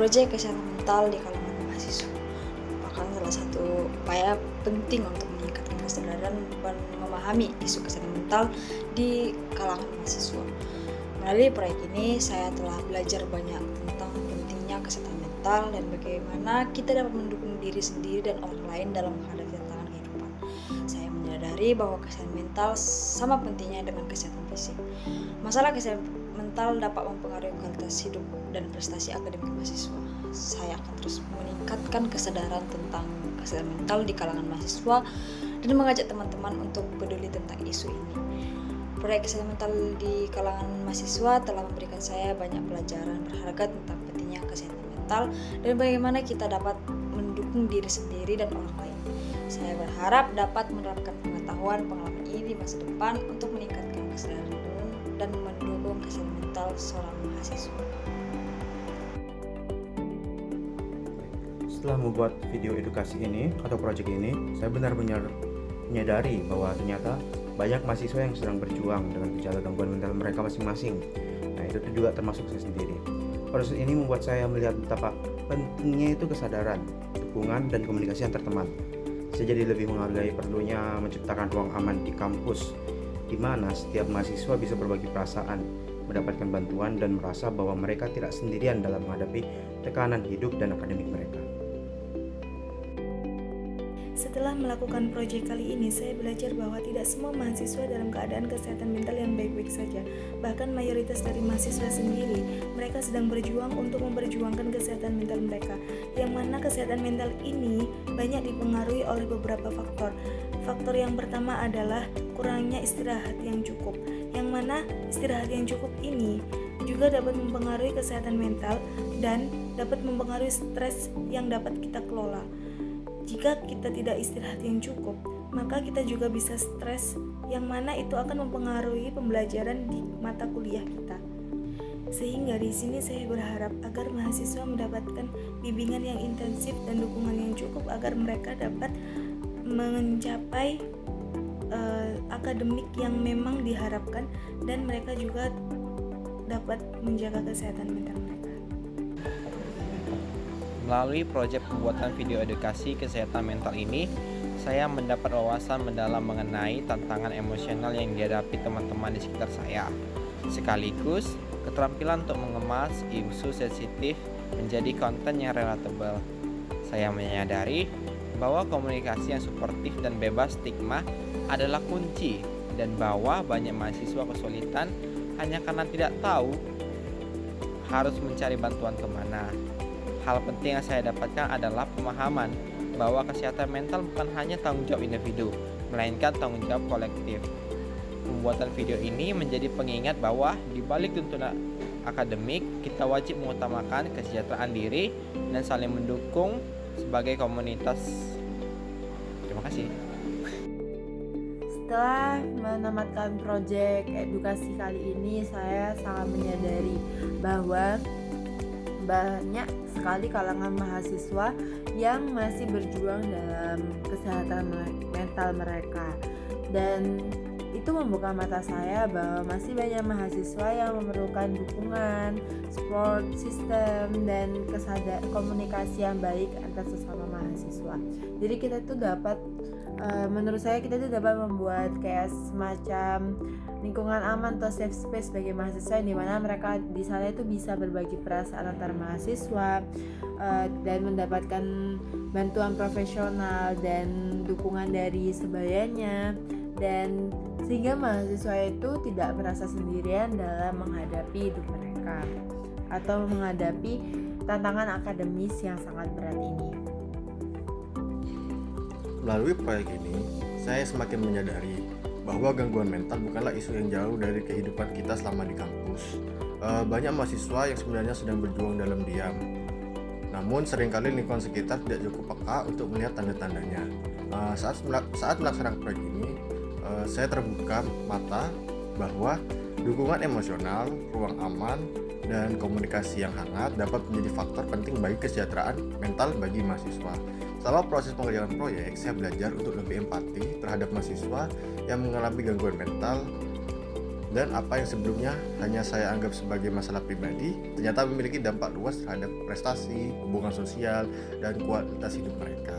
Proyek kesehatan mental di kalangan mahasiswa merupakan salah satu upaya penting untuk meningkatkan kesadaran dan memahami isu kesehatan mental di kalangan mahasiswa. Melalui proyek ini, saya telah belajar banyak tentang pentingnya kesehatan mental dan bagaimana kita dapat mendukung diri sendiri dan orang lain dalam menghadapi tantangan kehidupan. Saya menyadari bahwa kesehatan mental sama pentingnya dengan kesehatan fisik. Masalah kesehatan mental dapat mempengaruhi kualitas hidup dan prestasi akademik mahasiswa. Saya akan terus meningkatkan kesadaran tentang kesehatan mental di kalangan mahasiswa dan mengajak teman-teman untuk peduli tentang isu ini. Proyek kesehatan mental di kalangan mahasiswa telah memberikan saya banyak pelajaran berharga tentang pentingnya kesehatan mental dan bagaimana kita dapat mendukung diri sendiri dan orang lain. Saya berharap dapat menerapkan pengalaman ini di masa depan untuk meningkatkan kesadaran dan mendukung kesehatan mental seorang mahasiswa. Setelah membuat video edukasi ini atau proyek ini, saya benar-benar menyadari bahwa ternyata banyak mahasiswa yang sedang berjuang dengan gejala gangguan mental mereka masing-masing. Nah, itu juga termasuk saya sendiri. Proses ini membuat saya melihat betapa pentingnya itu kesadaran, dukungan, dan komunikasi antar teman. Saya jadi lebih menghargai perlunya menciptakan ruang aman di kampus, di mana setiap mahasiswa bisa berbagi perasaan, mendapatkan bantuan, dan merasa bahwa mereka tidak sendirian dalam menghadapi tekanan hidup dan akademik mereka. Setelah melakukan proyek kali ini, saya belajar bahwa tidak semua mahasiswa dalam keadaan kesehatan mental yang baik-baik saja. Bahkan mayoritas dari mahasiswa sendiri, mereka sedang berjuang untuk memperjuangkan kesehatan mental mereka, yang mana kesehatan mental ini banyak dipengaruhi oleh beberapa faktor. Faktor yang pertama adalah kurangnya istirahat yang cukup, yang mana istirahat yang cukup ini juga dapat mempengaruhi kesehatan mental dan dapat mempengaruhi stres yang dapat kita kelola. Jika kita tidak istirahat yang cukup, maka kita juga bisa stres, yang mana itu akan mempengaruhi pembelajaran di mata kuliah kita. Sehingga di sini saya berharap agar mahasiswa mendapatkan bimbingan yang intensif dan dukungan yang cukup agar mereka dapat mencapai akademik yang memang diharapkan dan mereka juga dapat menjaga kesehatan mental mereka. Melalui proyek pembuatan video edukasi kesehatan mental ini, saya mendapat wawasan mendalam mengenai tantangan emosional yang dihadapi teman-teman di sekitar saya. Sekaligus, keterampilan untuk mengemas isu sensitif menjadi konten yang relatable. Saya menyadari bahwa komunikasi yang suportif dan bebas stigma adalah kunci, dan bahwa banyak mahasiswa kesulitan hanya karena tidak tahu harus mencari bantuan kemana. Hal penting yang saya dapatkan adalah pemahaman bahwa kesehatan mental bukan hanya tanggung jawab individu, melainkan tanggung jawab kolektif. Pembuatan video ini menjadi pengingat bahwa di balik tuntunan akademik, kita wajib mengutamakan kesejahteraan diri dan saling mendukung sebagai komunitas. Terima kasih. Setelah menamatkan proyek edukasi kali ini, saya sangat menyadari bahwa banyak sekali kalangan mahasiswa yang masih berjuang dalam kesehatan mental mereka, dan itu membuka mata saya bahwa masih banyak mahasiswa yang memerlukan dukungan, support system, dan komunikasi yang baik antar sesama mahasiswa. Jadi kita tuh dapat menurut saya kita tuh dapat membuat kayak semacam lingkungan aman atau safe space bagi mahasiswa, di mana mereka di sana itu bisa berbagi perasaan antar mahasiswa dan mendapatkan bantuan profesional dan dukungan dari sebayanya, dan sehingga mahasiswa itu tidak merasa sendirian dalam menghadapi hidup mereka atau menghadapi tantangan akademis yang sangat berat ini. Melalui proyek ini, saya semakin menyadari bahwa gangguan mental bukanlah isu yang jauh dari kehidupan kita selama di kampus. Banyak mahasiswa yang sebenarnya sedang berjuang dalam diam, namun seringkali lingkungan sekitar tidak cukup peka untuk melihat tanda-tandanya. Saat melaksanakan proyek ini, saya terbuka mata bahwa dukungan emosional, ruang aman, dan komunikasi yang hangat dapat menjadi faktor penting bagi kesejahteraan mental bagi mahasiswa. Selama proses pengerjaan proyek, saya belajar untuk lebih empati terhadap mahasiswa yang mengalami gangguan mental Dan apa yang sebelumnya hanya saya anggap sebagai masalah pribadi, ternyata memiliki dampak luas terhadap prestasi, hubungan sosial, dan kualitas hidup mereka.